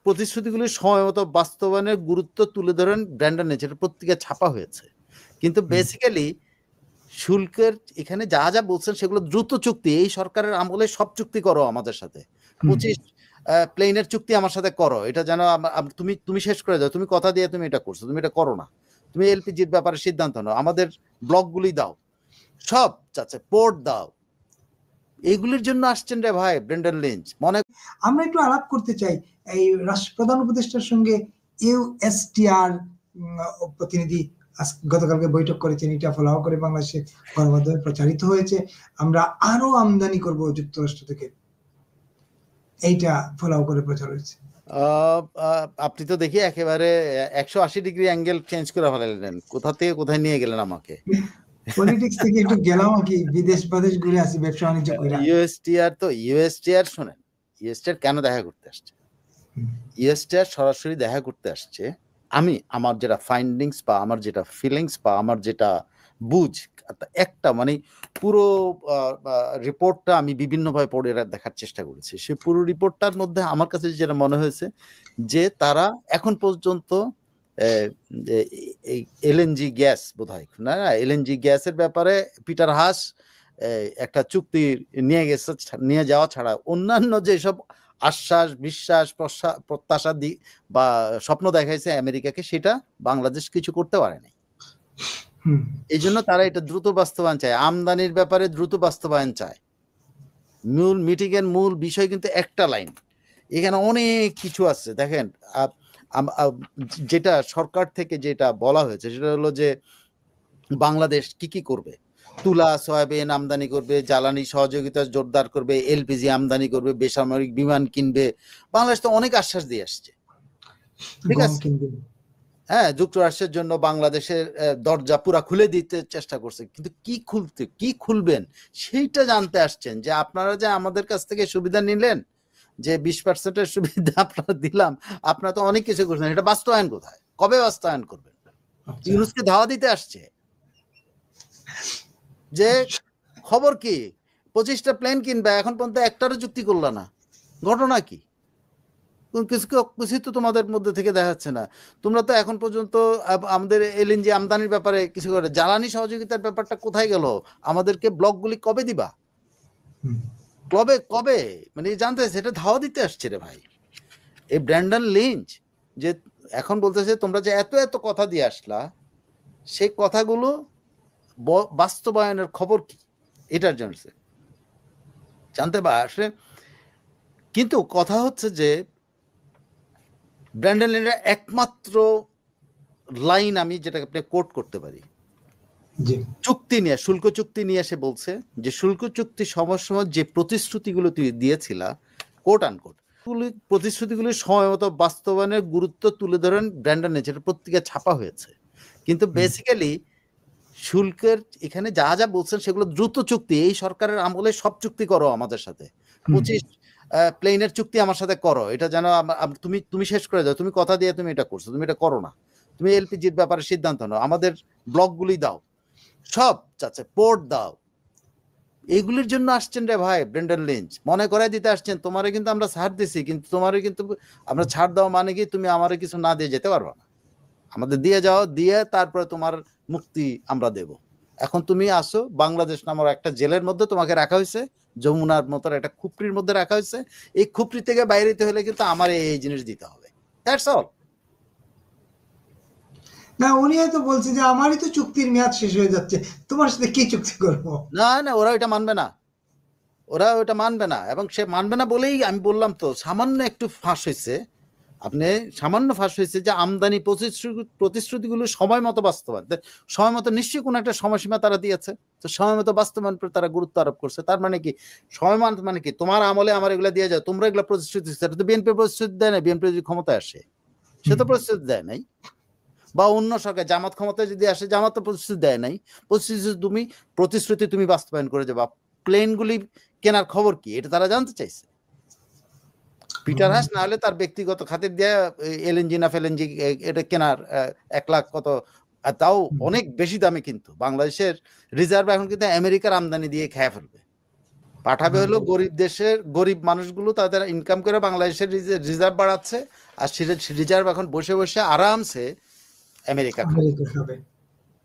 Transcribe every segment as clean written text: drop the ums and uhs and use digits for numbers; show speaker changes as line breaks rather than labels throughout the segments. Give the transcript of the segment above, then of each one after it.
প্রতিশ্রুতিগুলি সময় মতো বাস্তবায়নের গুরুত্ব তুলে ধরেন ব্র্যান্ডন লিঞ্চ। এটা পত্রিকায় ছাপা হয়েছে, কিন্তু বেসিক্যালি শুল্কের এখানে যা যা বলছেন সেগুলো দ্রুত চুক্তি। এই সরকারের আমলে সব চুক্তি করো আমাদের সাথে, 25 প্লেনের চুক্তি আমার সাথে করো, এটা যেন তুমি তুমি শেষ করে দাও। তুমি কথা দিয়ে তুমি এটা করছো, তুমি এটা করো না। তুমি এলপিজির ব্যাপারে সিদ্ধান্ত নাও, আমাদের ব্লকগুলি দাও, সব চাচ্ছে পোর্ট দাও। এইগুলির জন্য আসছেন রে ভাই ব্র্যান্ডন লিঞ্চ।
আমরা একটু আলাপ করতে চাই এই প্রধান উপদেষ্টার সঙ্গে ইউএসটিআর প্রতিনিধি গতকালকে বৈঠক করেছেন। এটা ফলো করে বাংলাদেশে গণমাধ্যমে প্রচারিত হয়েছে, আমরা আরো আমদানি করব যুক্তরাষ্ট্র থেকে, এইটা ফলো করে প্রচার হয়েছে।
আপনি তো দেখি একেবারে 180 ডিগ্রি অ্যাঙ্গেল চেঞ্জ করে ফেলালেন, কোথা থেকে কোথায় নিয়ে গেলেন আমাকে।
পলিটিক্স থেকে একটু গেলাম আর কি, বিদেশ ঘুরে আসি, ব্যবসা বাণিজ্য করে।
ইউএসটিআর শোনেন, ইউএসটিআর কেন দেখা করতে আসছে? ইউএসটিআর সরাসরি দেখা করতে আসছে, আমি আমার যেটা ফাইন্ডিংস বা আমার যেটা ফিলিংস বা আমার যেটা বুঝ, একটা মানে পুরো রিপোর্টটা আমি বিভিন্নভাবে পড়ে দেখার চেষ্টা করেছি। সেই পুরো রিপোর্টটার মধ্যে আমার কাছে যেটা মনে হয়েছে যে তারা এখন পর্যন্ত এই এলএনজি গ্যাস বোধহয় না, এলএনজি গ্যাসের ব্যাপারে পিটার হাস একটা চুক্তি নিয়ে যাওয়া ছাড়া অন্যান্য যেসব আশ্বাস, বিশ্বাস, প্রত্যাশা বা স্বপ্ন দেখাইছে আমেরিকাকে, সেটা বাংলাদেশ কিছু করতে পারেনি। এই জন্য তারা এটা দ্রুত বাস্তবায়ন চায়, আমদানির ব্যাপারে দ্রুত বাস্তবায়ন চায়। মূল মিটিং এর মূল বিষয় কিন্তু একটা লাইন, এখানে অনেক কিছু আছে। দেখেন, যেটা সরকার থেকে যেটা বলা হয়েছে সেটা হলো যে বাংলাদেশ কি কি করবে, তুলা সয়াবিন আমদানি করবে, জ্বালানি সহযোগিতা জোরদার করবে, এলপিজি আমদানি করবে, বেসামরিক বিমান কিনবে। বাংলাদেশ তো অনেক আশ্বাস দিয়ে আসছে, ঠিক আছে? হ্যাঁ, যুক্তরাষ্ট্রের জন্য বাংলাদেশের দরজা পুরা খুলে দিতে চেষ্টা করছে, কিন্তু কি খুলবেন সেইটা জানতে আসছেন। যে আপনারা যে আমাদের কাছ থেকে সুবিধা নিলেন, যে 20% সুবিধা আপনারা দিলাম, আপনারা তো অনেক কিছু করছেন, এটা বাস্তবায়ন কোথায়, কবে বাস্তবায়ন করবেন? ইউনুসকে ধাওয়া দিতে আসছে যে খবর কি 25টা প্লেন কিনবে, এখন পর্যন্ত একটারও চুক্তি করলা না, ঘটনা কি? কিছু তো তোমাদের মধ্যে থেকে দেখাচ্ছে না। তোমরা তো এখন পর্যন্ত আমাদের এলএনজি আমদানির ব্যাপারে কিছু করে, জ্বালানি সহযোগিতার ব্যাপারটা কোথায় গেল? আমাদেরকে ব্লকগুলি কবে দিবা, কবে মানে জানতে, সেটা ধাওয়া দিতে আসছে রে ভাই এই ব্র্যান্ডন লিঞ্চ। যে এখন বলতেছে তোমরা যে এত এত কথা দিয়ে আসলা, সেই কথাগুলো বাস্তবায়নের খবর কি, এটার জন্য জানতে আসলে। কিন্তু কথা হচ্ছে যে ব্র্যান্ডন লিঞ্চের একমাত্র লাইন আমি যেটা আপনি কোট করতে পারি, চুক্তি নিয়ে, শুল্ক চুক্তি নিয়ে সে বলছে যে শুল্ক চুক্তি সময় যে প্রতিশ্রুতিগুলো তুই দিয়েছিলা, কোট আনকোট, প্রতিশ্রুতিগুলি সময় মতো বাস্তবায়নের গুরুত্ব তুলে ধরেন ব্র্যান্ডন লিঞ্চ। এটা পত্রিকায় ছাপা হয়েছে, কিন্তু বেসিক্যালি শুল্কের এখানে যা যা বলছেন সেগুলো দ্রুত চুক্তি। এই সরকারের আমলে সব চুক্তি করো আমাদের সাথে, 25 প্লেনের চুক্তি আমার সাথে করো, এটা যেন তুমি তুমি শেষ করে দাও। তুমি কথা দিয়ে তুমি এটা করছো, তুমি এটা করো না। তুমি এলপিজির ব্যাপারে সিদ্ধান্ত নাও, আমাদের ব্লকগুলি দাও, সব চাচ্ছে পোর্ট দাও। এইগুলির জন্য আসছেন রে ভাই ব্র্যান্ডন লিঞ্চ, মনে করাই দিতে আসছেন তোমারে কিন্তু আমরা ছাড় দিছি, কিন্তু তোমারে কিন্তু আমরা ছাড় দেওয়া মানে কি তুমি আমারে কিছু না দিয়ে যেতে পারবা না, আমাদের দিয়ে যাও, দিয়ে তারপরে তোমার মুক্তি আমরা দেব। এখন তুমি আসো, বাংলাদেশ নামের একটা জেলের মধ্যে তোমাকে রাখা হয়েছে, যমুনার মতো একটা খুপড়ির মধ্যে রাখা হয়েছে। এই খুপড়ি থেকে বাইরে হতে হলে কিন্তু আমার এই জিনিস দিতে হবে, দ্যাটস অল।
না, উনি হয়তো বলছে যে আমারই তো চুক্তির মেয়াদ শেষ হয়ে যাচ্ছে, তোমার সাথে কি চুক্তি করবো?
না না, ওরা ওইটা মানবে না, ওরা ওইটা মানবে না। এবং সে মানবে না বলেই আমি বললাম তো সামান্য একটু ফাঁস হয়েছে, আপনি সামান্য ফাঁস হয়েছে যে আমদানি প্রতিশ্রুতিগুলো সময় মতো বাস্তবায়ন, সময় মতো নিশ্চয়ই কোনো একটা সময়সীমা তারা দিয়েছে, তো সময় মতো বাস্তবায়ন করে তারা গুরুত্ব আরোপ করছে। তার মানে কি সময় মানে কি তোমার আমলে আমার এগুলা দিয়ে যায়, তোমরা এগুলা প্রতিশ্রুতি, সেটা তো বিএনপি প্রতিশ্রুতি দেয় না। বিএনপি যদি ক্ষমতায় আসে সে তো প্রতিশ্রুতি দেয় নাই, বা অন্য সরকার জামাত ক্ষমতায় যদি আসে জামাত তো প্রতিশ্রুতি দেয় নাই। প্রতিশ্রুতি তুমি বাস্তবায়ন করে যাবা। প্লেনগুলি কেনার খবর কি, এটা তারা জানতে চাইছে। পিটার হাস না হলে তার ব্যক্তিগত খাতির দিয়ে এলএনজি না ফেলএনজি এটা কেনার 1 লাখ কত, তাও অনেক বেশি দামে, কিন্তু বাংলাদেশের রিজার্ভ এখন কিন্তু আমেরিকার আমদানি দিয়ে খেয়ে ফেলবে। পাঠাবে হলো গরিব দেশের গরিব মানুষগুলো তাদের ইনকাম করে বাংলাদেশের রিজার্ভ বাড়াচ্ছে, আর রিজার্ভ এখন বসে বসে আরামসে আমেরিকা
খাবে,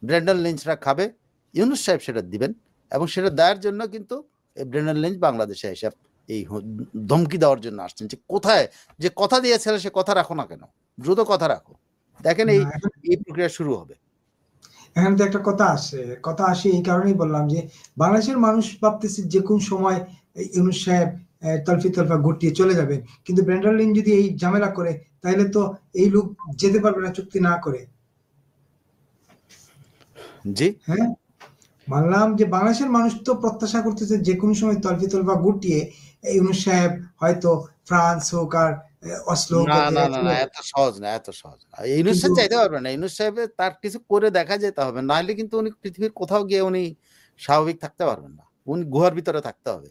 ব্রেন্ডন লিঞ্চরা খাবে। ইউনূস সাহেব সেটা দিবেন, এবং সেটা দেওয়ার জন্য কিন্তু ব্রেন্ডন লিঞ্চ বাংলাদেশে এসে এই ধমকি দেওয়ার জন্য আসছেন যে কোথায় যে কথা দিয়েছিল সে কথা রাখো না কেন, দ্রুত কথা রাখো। দেখেন এই প্রক্রিয়া শুরু হবে।
এখানে তো একটা কথা আসে এই কারণেই বললাম যে বাংলাদেশের মানুষ ভাবতেছে যে কোন সময় ইউনূস সাহেব তলফা গুটিয়ে চলে যাবেন, কিন্তু ব্রেন্ডন লিঞ্চ যদি এই ঝামেলা করে তাহলে তো এই লোক যেতে পারবে না চুক্তি না করে।
জি
হ্যাঁ, বললাম যে বাংলাদেশের মানুষ তো প্রত্যাশা করতেছে যে কোনো সময় তলফা গুটিয়ে ইউনূস সাহেব হয়তো ফ্রান্স হোক আর অসলো
এত সহজ না, এত সহজ না। ইউনূস সাহেব চাইতে পারবে না, ইউনূস সাহেব তার কিছু করে দেখা যেতে হবে, নাহলে কিন্তু উনি পৃথিবীর কোথাও গিয়ে উনি স্বাভাবিক থাকতে পারবেন না, উনি গুহার ভিতরে থাকতে হবে।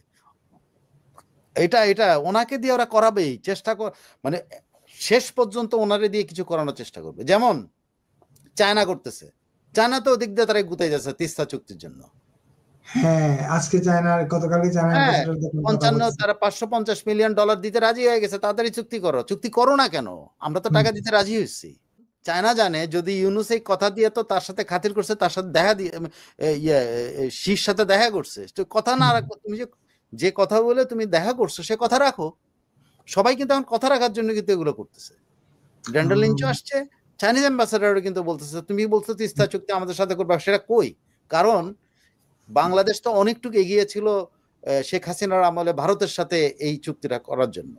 এটা ওনাকে দিয়ে ওরা করাবেই, চেষ্টা মানে শেষ পর্যন্ত ওনারে দিয়ে কিছু করানোর চেষ্টা করবে, যেমন চায়না করতেছে। চায়না তো ওদিক দিয়ে তারা গুতাই যাচ্ছে তিস্তা চুক্তির জন্য।
হ্যাঁ, আজকে চায়নার গতকালকে চায়না
55 তারা $550 মিলিয়ন দিতে রাজি হয়ে গেছে। তাড়াতাড়ি চুক্তি করো না কেন? আমরা তো টাকা দিতে রাজি হয়েছি। চায়না জানে যদি ইউনূস এই কথা দিয়ে তো তার সাথে খাতির করছে, তার সাথে দেখা দিয়ে শীর সাথে দেখা করছে, কথা না রাখো, তুমি যে কথা বলে তুমি দেখা করছো সে কথা রাখো। সবাই কিন্তু এখন কথা রাখার জন্য কিন্তু এগুলো করতেছে। ব্রেন্ডন লিঞ্চও আসছে, চাইনিজ অ্যাম্বাসেডারও কিন্তু বলতেছে তুমি বলছো তিস্তা চুক্তি আমাদের সাথে করবে, সেটা কই? কারণ বাংলাদেশ তো অনেকটুকু এগিয়ে ছিল শেখ হাসিনার আমলে ভারতের সাথে এই চুক্তিটা করার জন্য।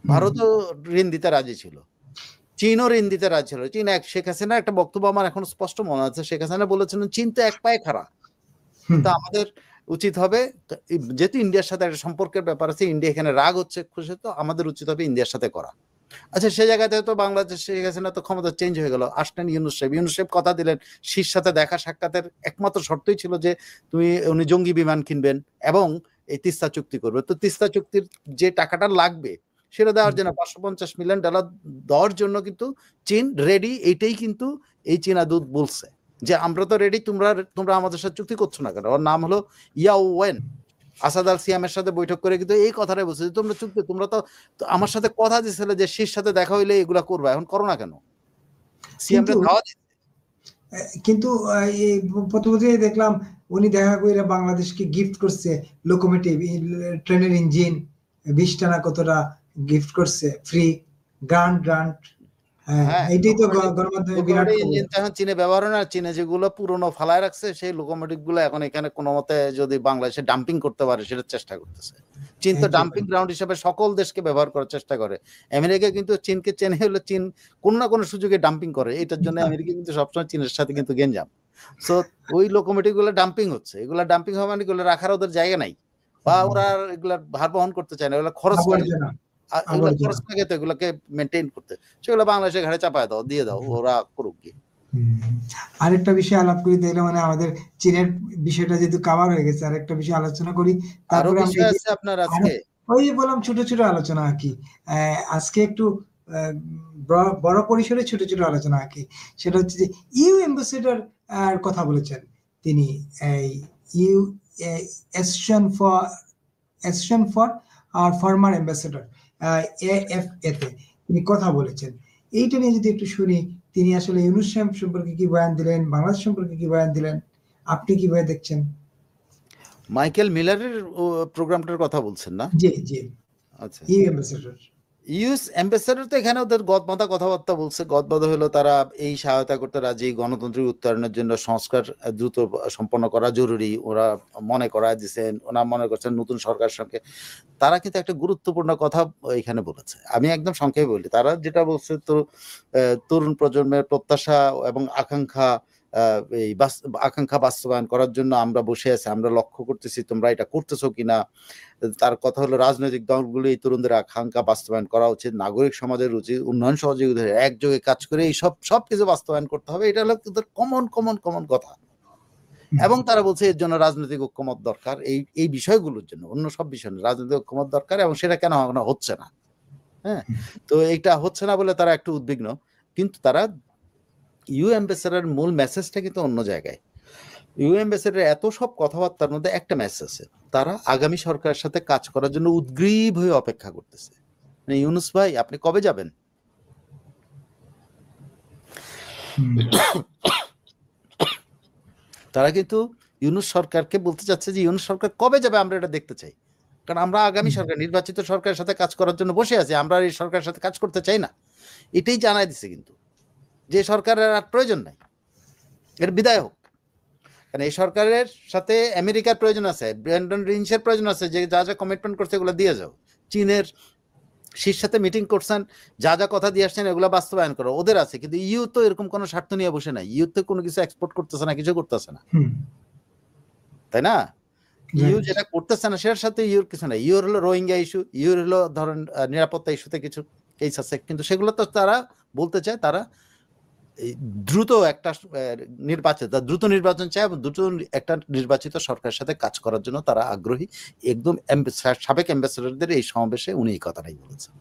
ভারতও ঋণ দিতে রাজি ছিল, চীনও ঋণ দিতে রাজি ছিল। চীন শেখ হাসিনার একটা বক্তব্য আমার এখন স্পষ্ট মনে আছে, শেখ হাসিনা বলেছিলেন চীন তো এক পায়ে খাড়া, তো আমাদের উচিত হবে, যেহেতু ইন্ডিয়ার সাথে একটা সম্পর্কের ব্যাপার আছে, ইন্ডিয়া এখানে রাগ হচ্ছে খুশি, তো আমাদের উচিত হবে ইন্ডিয়ার সাথে করা। আচ্ছা, সে জায়গাতে তো বাংলাদেশ শেখ হাসিনা তো ক্ষমতা চেঞ্জ হয়ে গেল, আসলেন ইউনূস সাহেব কথা দিলেন, শীর সাথে দেখা সাক্ষাতের একমাত্র শর্তই ছিল যে উনি জঙ্গি বিমান কিনবেন এবং এই তিস্তা চুক্তি করবে। তো তিস্তা চুক্তির যে টাকাটা লাগবে সেটা দেওয়ার জন্য $550 মিলিয়ন দেওয়ার জন্য কিন্তু চীন রেডি। এইটাই কিন্তু এই চীনা দূত বলছে যে আমরা তো রেডি, তোমরা আমাদের সাথে চুক্তি করছো না কেন? ওর নাম হলো ইয়াও ওয়েন, আসাদ আল সিয়ামের সাথে বৈঠক করে কিন্তু এই কথাটাই বলছে যে তোমরা তো আমার সাথে কথা দিয়েছিলে যে শীর সাথে দেখা হইলে এগুলা করবা, এখন করো না কেন?
কিন্তু প্রথমে দেখলাম উনি দেখা করে বাংলাদেশকে গিফট করছে লোকোমোটিভ, ট্রেনের ইঞ্জিন 20 টানা কতটা গিফট করছে, ফ্রি গ্রান্ট। এইটাই তো গণমাধ্যমে বিরাট
ইঞ্জিন এখন চীনে ব্যবহার হয় না। চীনে যেগুলো পুরনো ফালায় রাখছে সেই লোকোমোটিভ গুলো এখন এখানে কোনো মতে যদি বাংলাদেশে ডাম্পিং করতে পারে সেটার চেষ্টা করতেছে। চীন তো ডাম্পিং গ্রাউন্ড হিসেবে সকল দেশকে ব্যবহার করার চেষ্টা করে। আমেরিকা কিন্তু চীনকে চেনে হলে চীন কোনো না কোনো সুযোগে ডাম্পিং করে, এটার জন্য আমেরিকা কিন্তু সবসময় চীনের সাথে কিন্তু গেঞ্জাম। সো ওই লোকোমোটিভ গুলো ডাম্পিং হচ্ছে, এগুলা ডাম্পিং হওয়া মানে এগুলো রাখার ওদের জায়গা নাই, বা ওরা এগুলা ভার বহন করতে চায় না, এগুলো খরচ লাগে তো এগুলোকে মেনটেন করতে, সেগুলো বাংলাদেশের ঘাড়ে চাপায় দাও, দিয়ে দাও, ওরা করুক গিয়ে।
আরেকটা বিষয় আলাপ করি, দেখলে মানে আমাদের চীনের বিষয়টা যেহেতু কভার হয়ে গেছে, আরেকটা বিষয় আলোচনা করি, তারপরে
আপনার আজকে
ওই বললাম ছোট ছোট আলোচনা আর কি। আজকে একটু বড় পরিসরে ছোট ছোট আলোচনা আর কি। সেটা হচ্ছে যে ইউ অ্যাম্বাসেডর কথা বলেছেন তিনি, ইউ অ্যাসোসিয়েশন ফর আর ফরমার অ্যাম্বাসেডর AFA তে তিনি কথা বলেছেন। এইটা নিয়ে যদি একটু শুনি, তিনি আসলে ইউনূস সাহেব সম্পর্কে কি বয়ান দিলেন, বাংলাদেশ সম্পর্কে কি বয়ান দিলেন, আপনি কিভাবে দেখছেন?
মাইকেল মিলারের প্রোগ্রামটার কথা বলছেন না?
জি জি,
আচ্ছা।
ইউএস
অ্যাম্বাসেডর তো এখানে ওদের গদবাঁধা কথাবার্তা বলছে। গদবাঁধা হলো তারা এই সহায়তা করতে রাজি, গণতন্ত্রের উত্তরণের জন্য সংস্কার দ্রুত সম্পন্ন করা জরুরি ওরা মনে করা দিচ্ছেন, ওনারা মনে করছেন নতুন সরকার সঙ্গে। তারা কিন্তু একটা গুরুত্বপূর্ণ কথা এখানে বলেছে, আমি একদম সংক্ষেপে বলি। তারা যেটা বলছে, তো তরুণ প্রজন্মের প্রত্যাশা এবং আকাঙ্ক্ষা বাস্তবায়ন করার জন্য আমরা বসে আছি, আমরা লক্ষ্য করতেছি তোমরা এটা করতেছো কিনা। তার কথা হলো রাজনৈতিক দলগুলো এই তরুণদের আকাঙ্ক্ষা বাস্তবায়ন করা উচিত, নাগরিক সমাজের উচিত উন্নয়ন সহযোগিতা একযোগে কাজ করে এই সবকিছু বাস্তবায়ন করতে হবে। এটা হলো তাদের কমন কথা। এবং তারা বলছে এর জন্য রাজনৈতিক ঐক্যমত দরকার, এই বিষয়গুলোর জন্য, অন্য সব বিষয় রাজনৈতিক ঐক্যমত দরকার, এবং সেটা কেন হচ্ছে না। হ্যাঁ, তো এইটা হচ্ছে না বলে তারা একটু উদ্বিগ্ন। কিন্তু তারা ইউ অ্যাম্বাসেডারের মূল মেসেজটা কিন্তু অন্য জায়গায়। ইউ অ্যাম্বাসেডার এত সব কথাবার্তার মধ্যে একটা মেসেজ আছে, তারা আগামী সরকারের সাথে কাজ করার জন্য উদ্গ্রীব হয়ে অপেক্ষা করতেছে। মানে ইউনূস ভাই আপনি কবে যাবেন? তারা কিন্তু ইউনূস সরকারকে বলতে চাচ্ছে যে ইউনূস সরকার কবে যাবে আমরা এটা দেখতে চাই, কারণ আমরা আগামী সরকার নির্বাচিত সরকারের সাথে কাজ করার জন্য বসে আছি, আমরা এই সরকারের সাথে কাজ করতে চাই না, এটাই জানাই দিছে কিন্তু যে সরকারের আর প্রয়োজন নাই, এর বিদায় হোক। কারণ এই সরকারের সাথে আমেরিকার প্রয়োজন আছে, ব্র্যান্ডন রিঞ্চের প্রয়োজন আছে, যে যা যা কমিটমেন্ট করছে এগুলো দিয়ে যাও। চীনের শীর্ষ সাথে মিটিং করছেন, যা যা কথা দিয়ে আসছেন এগুলো বাস্তবায়ন করো, ওদের আছে। কিন্তু ইউ তো এরকম কোনো স্বার্থ নিয়ে বসে নাই, ইউ তো কোনো কিছু এক্সপোর্ট করতেছে না, কিছু করতেছে না, তাই না? ইউ যেটা করতেছে না সেটার সাথে ইউর কিছু নাই। ইউর হলো রোহিঙ্গা ইস্যু, ইউর হলো ধরেন নিরাপত্তা ইস্যুতে কিছু কেস আছে, কিন্তু সেগুলো তো তারা বলতে চায় তারা দ্রুত একটা দ্রুত নির্বাচন চায় এবং দ্রুত একটা নির্বাচিত সরকারের সাথে কাজ করার জন্য তারা আগ্রহী। একদম সাবেক অ্যাম্বাসেডরদের এই সমাবেশে উনি এই কথাটাই বলেছেন।